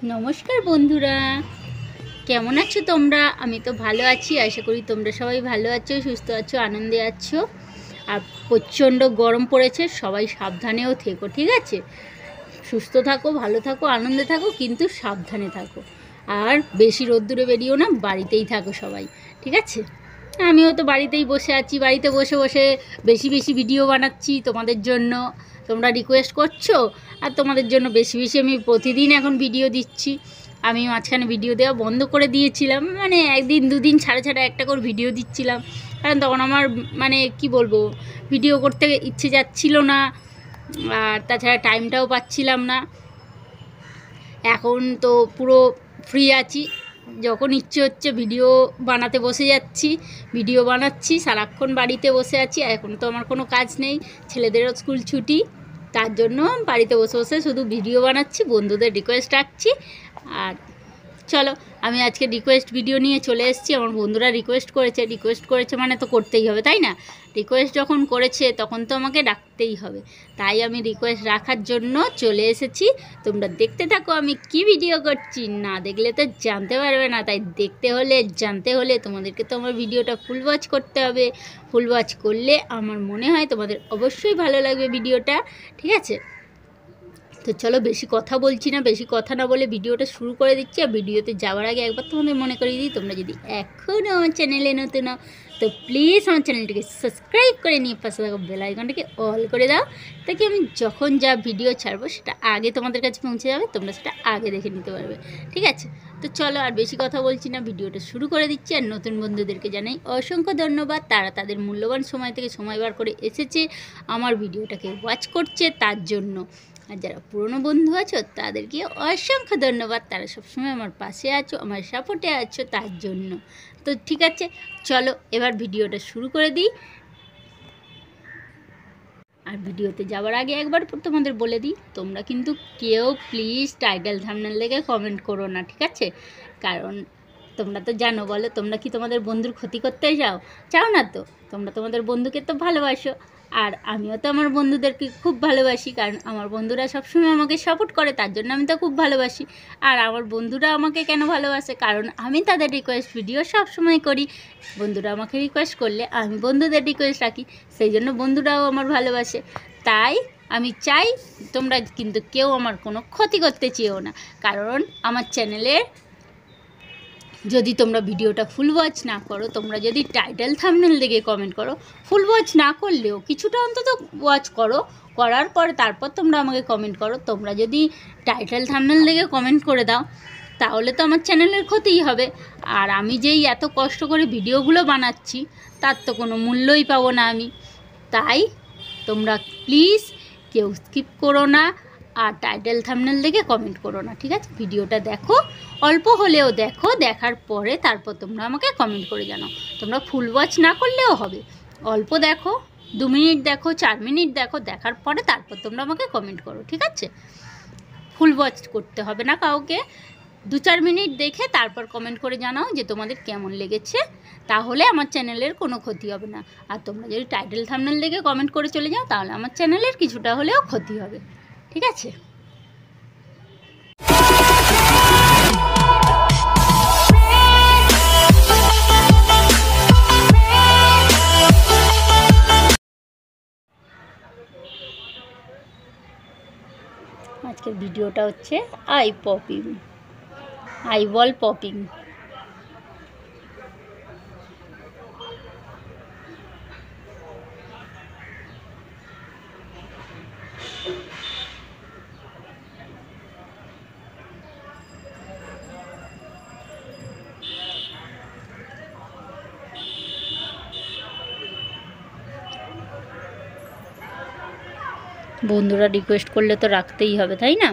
নমস্কার বন্ধুরা, কেমন আছো তোমরা? আমি তো ভালো আছি। আশা করি তোমরা সবাই ভালো আছো, সুস্থ আছো, আনন্দে আছো। আর প্রচণ্ড গরম পড়েছে, সবাই সাবধানেও থেকো, ঠিক আছে? সুস্থ থাকো, ভালো থাকো, আনন্দে থাকো, কিন্তু সাবধানে থাকো। আর বেশি রোদ্দুরে বেরিয়েও না, বাড়িতেই থাকো সবাই, ঠিক আছে? আমিও তো বাড়িতেই বসে আছি, বাড়িতে বসে বসে বেশি বেশি ভিডিও বানাচ্ছি তোমাদের জন্য। তোমরা রিকোয়েস্ট করছো আর তোমাদের জন্য বেশি বেশি আমি প্রতিদিন এখন ভিডিও দিচ্ছি। আমি মাঝখানে ভিডিও দেওয়া বন্ধ করে দিয়েছিলাম, মানে একদিন দুদিন ছাড়া ছাড়া একটা করে ভিডিও দিচ্ছিলাম, কারণ তখন আমার মানে কি বলবো, ভিডিও করতে ইচ্ছে যাচ্ছিল না, আর তাছাড়া টাইমটাও পাচ্ছিলাম না। এখন তো পুরো ফ্রি আছি, যখন ইচ্ছে হচ্ছে ভিডিও বানাতে বসে যাচ্ছি, ভিডিও বানাচ্ছি, সারাক্ষণ বাড়িতে বসে আছি। এখন তো আমার কোনো কাজ নেই, ছেলেদেরও স্কুল ছুটি, তার জন্য বাড়িতে বসে বসে শুধু ভিডিও বানাচ্ছি, বন্ধুদের রিকোয়েস্ট রাখছি। আর চলো, আমি আজকে রিকোয়েস্ট ভিডিও নিয়ে চলে এসেছি। আমার বন্ধুরা রিকোয়েস্ট করেছে মানে তো করতেই হবে, তাই না? রিকোয়েস্ট যখন করেছে তখন তো আমাকে ডাকতেই হবে, তাই আমি রিকোয়েস্ট রাখার জন্য চলে এসেছি। তোমরা দেখতে থাকো আমি কি ভিডিও করছি, না দেখলে তো জানতে পারবে না। তাই দেখতে হলে, জানতে হলে তোমাদেরকে তো আমার ভিডিওটা ফুল ওয়াচ করতে হবে। ফুল ওয়াচ করলে আমার মনে হয় তোমাদের অবশ্যই ভালো লাগবে ভিডিওটা, ঠিক আছে? তো চলো, বেশি কথা বলছি না, বেশি কথা না বলে ভিডিওটা শুরু করে দিচ্ছি। আর ভিডিওতে যাওয়ার আগে একবার তোমাদের মনে করিয়ে দিই, তোমরা যদি এখনও আমার চ্যানেলে নতুন হও তো প্লিজ আমার চ্যানেলটিকে সাবস্ক্রাইব করে নিয়ে পাশে থাকা বেল আইকনটাকে অল করে দাও, তাকে আমি যখন যা ভিডিও ছাড়বো সেটা আগে তোমাদের কাছে পৌঁছে যাবে, তোমরা সেটা আগে দেখে নিতে পারবে, ঠিক আছে? তো চলো, আর বেশি কথা বলছি না, ভিডিওটা শুরু করে দিচ্ছি। আর নতুন বন্ধুদেরকে জানাই অসংখ্য ধন্যবাদ, তারা তাদের মূল্যবান সময় থেকে সময় বার করে এসেছে আমার ভিডিওটাকে ওয়াচ করছে, তার জন্য। আর যারা পুরনো বন্ধু আছো তাদেরকে অসংখ্য ধন্যবাদ, তারা সবসময় আমার পাশে আছো, আমার সাপোর্টে আছো, তার জন্য। তো ঠিক আছে, চলো এবার ভিডিওটা শুরু করে দিই। আর ভিডিওতে যাওয়ার আগে একবার তোমাদের বলে দিই, তোমরা কিন্তু কেউ প্লিজ টাইটেল থাম্বনেল দেখে কমেন্ট করো না, ঠিক আছে? কারণ তোমরা তো জানো, বলো, তোমরা কি তোমাদের বন্ধুর ক্ষতি করতে চাও? চাও না তো। তোমরা তোমাদের বন্ধুকে তো ভালোবাসো, আর আমিও তো আমার বন্ধুদেরকে খুব ভালোবাসি, কারণ আমার বন্ধুরা সবসময় আমাকে সাপোর্ট করে, তার জন্য আমি তো খুব ভালোবাসি। আর আমার বন্ধুরা আমাকে কেন ভালোবাসে? কারণ আমি তাদের রিকোয়েস্ট ভিডিও সবসময় করি। বন্ধুরা আমাকে রিকোয়েস্ট করলে আমি বন্ধুদের রিকোয়েস্ট রাখি, সেই জন্য বন্ধুরাও আমার ভালোবাসে। তাই আমি চাই তোমরা কিন্তু কেউ আমার কোনো ক্ষতি করতে চেয়েও না, কারণ আমার চ্যানেলের যদি তোমরা ভিডিওটা ফুল ওয়াচ না করো, তোমরা যদি টাইটেল থাম্বনেল দেখে কমেন্ট করো, ফুল ওয়াচ না করলেও কিছুটা অন্তত ওয়াচ করো, করার পরে তারপর তোমরা আমাকে কমেন্ট করো। তোমরা যদি টাইটেল থাম্বনেল দেখে কমেন্ট করে দাও তাহলে তো আমার চ্যানেলের ক্ষতিই হবে, আর আমি যেই এত কষ্ট করে ভিডিওগুলো বানাচ্ছি তার তো কোনো মূল্যই পাবো না আমি। তাই তোমরা প্লিজ কেউ স্কিপ করো না, আর টাইটেল থাম্বনেল দেখে কমেন্ট করো না, ঠিক আছে? ভিডিওটা দেখো, অল্প হলেও দেখো, দেখার পরে তারপর তোমরা আমাকে কমেন্ট করে জানাও। তোমরা ফুল ওয়াচ না করলেও হবে, অল্প দেখো, 2 মিনিট দেখো, 4 মিনিট দেখো, দেখার পরে তারপর তোমরা আমাকে কমেন্ট করো, ঠিক আছে? ফুল ওয়াচ করতে হবে না কাউকে, 2-4 মিনিট দেখে তারপর কমেন্ট করে জানাও যে তোমাদের কেমন লেগেছে, তাহলে আমার চ্যানেলের কোনো ক্ষতি হবে না। আর তোমরা যদি টাইটেল থাম্বনেল দেখে কমেন্ট করে চলে যাও তাহলে আমার চ্যানেলের কিছুটা হলেও ক্ষতি হবে, ঠিক আছে? আজকের ভিডিওটা হচ্ছে আইবল পপিং। বন্ধুরা রিকোয়েস্ট করলে তো রাখতেই হবে, তাই না?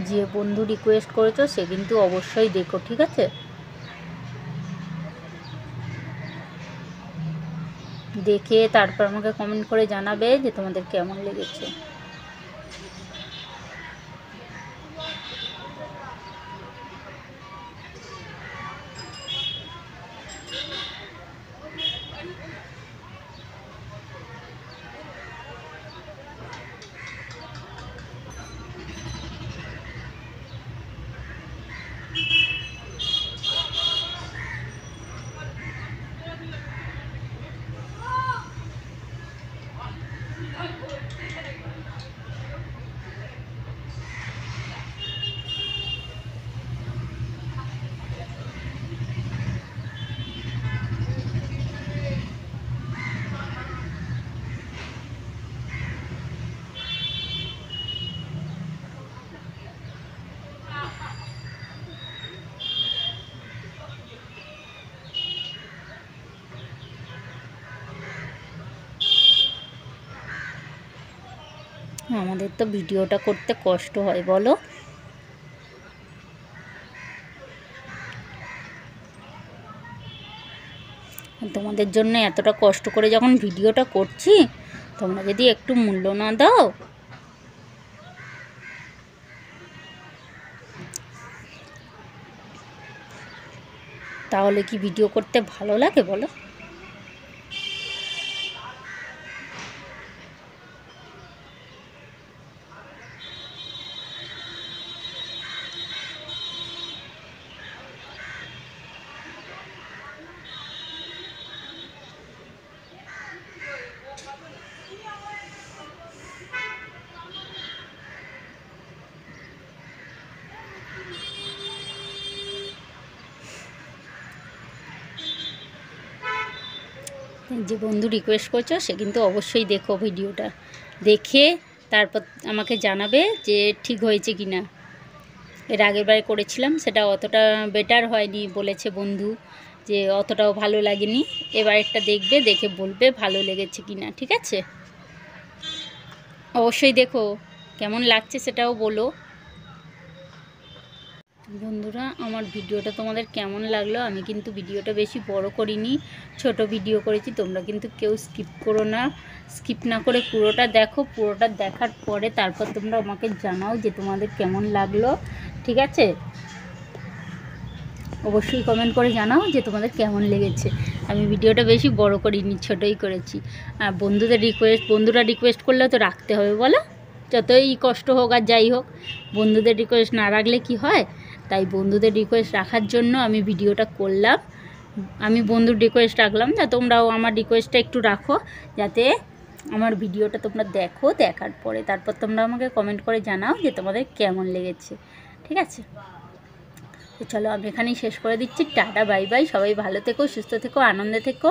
যে বন্ধু রিকোয়েস্ট করেছো সে কিন্তু অবশ্যই দেখো, ঠিক আছে? দেখে তারপর আমাকে কমেন্ট করে জানাবে যে তোমাদের কেমন লেগেছে। আমাদের তো ভিডিওটা করতে কষ্ট হয় বলো। তোমাদের জন্য এতটা কষ্ট করে যখন ভিডিওটা করছি, তোমরা যদি একটু মূল্য না দাও, তাহলে কি ভিডিও করতে ভালো লাগে বলো? যে বন্ধু রিকোয়েস্ট করছো সে কিন্তু অবশ্যই দেখো ভিডিওটা, দেখে তারপর আমাকে জানাবে যে ঠিক হয়েছে কি না। এর আগের বারে করেছিলাম সেটা অতটা বেটার হয়নি বলেছে বন্ধু, যে অতটাও ভালো লাগেনি। এবারেরটা দেখবে, দেখে বলবে ভালো লেগেছে কি না, ঠিক আছে? অবশ্যই দেখো, কেমন লাগছে সেটাও বলো। বন্ধুরা, আমার ভিডিওটা তোমাদের কেমন লাগলো? আমি কিন্তু ভিডিওটা বেশি বড় করিনি, ছোট ভিডিও করেছি। তোমরা কিন্তু কেউ স্কিপ করো না, স্কিপ না করে পুরোটা দেখো। পুরোটা দেখার পরে তারপর তোমরা আমাকে জানাও যে তোমাদের কেমন লাগলো, ঠিক আছে? অবশ্যই কমেন্ট করে জানাও যে তোমাদের কেমন লেগেছে। আমি ভিডিওটা বেশি বড় করিনি, ছোটোই করেছি। আর বন্ধুরা রিকোয়েস্ট করলেও তো রাখতে হবে বলো, যতই কষ্ট হোক আর যাই হোক। বন্ধুদের রিকোয়েস্ট না রাখলে কি হয়? তাই বন্ধুদের রিকোয়েস্ট রাখার জন্য আমি ভিডিওটা করলাম। আমি বন্ধুর রিকোয়েস্ট রাখলাম, না তোমরাও আমার রিকোয়েস্টটা একটু রাখো, যাতে আমার ভিডিওটা তোমরা দেখো। দেখার পরে তারপর তোমরা আমাকে কমেন্ট করে জানাও যে তোমাদের কেমন লেগেছে, ঠিক আছে? তো চলো, আমি এখানেই শেষ করে দিচ্ছি। Tata, bye bye. সবাই ভালো থেকো, সুস্থ থেকো, আনন্দে থেকো।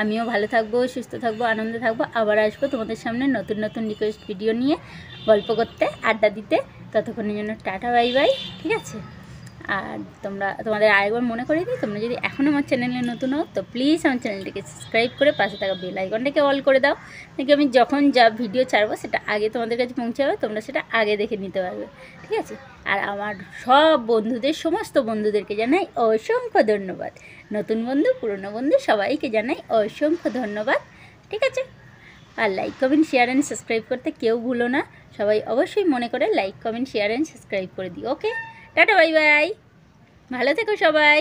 আমিও ভালো থাকবো, সুস্থ থাকবো, আনন্দে থাকবো। আবার আসবো তোমাদের সামনে নতুন নতুন রিকোয়েস্ট ভিডিও নিয়ে, গল্প করতে, আড্ডা দিতে। ততক্ষণের জন্য টাটা, বাই বাই, ঠিক আছে? আর তোমাদের আরেকবার মনে করিয়ে দিই, তোমরা যদি এখন আমার চ্যানেলে নতুন হও তো প্লিজ আমার চ্যানেলটিকে সাবস্ক্রাইব করে পাশে থাকা বেল আইকনটাকে অল করে দাও, নাকি আমি যখন যা ভিডিও ছাড়বো সেটা আগে তোমাদের কাছে পৌঁছাবে, তোমরা সেটা আগে দেখে নিতে পারবে, ঠিক আছে? আর আমার সব বন্ধুদের, সমস্ত বন্ধুদেরকে জানাই অসংখ্য ধন্যবাদ। নতুন বন্ধু, পুরনো বন্ধু, সবাইকে জানাই অসংখ্য ধন্যবাদ, ঠিক আছে? আর like, comment, share and subscribe করতে কেউ ভুলো না। সবাই অবশ্যই মনে করে like, comment, share and subscribe করে দিও। ওকে, টাটা, বাই বাই, ভালো থেকো সবাই।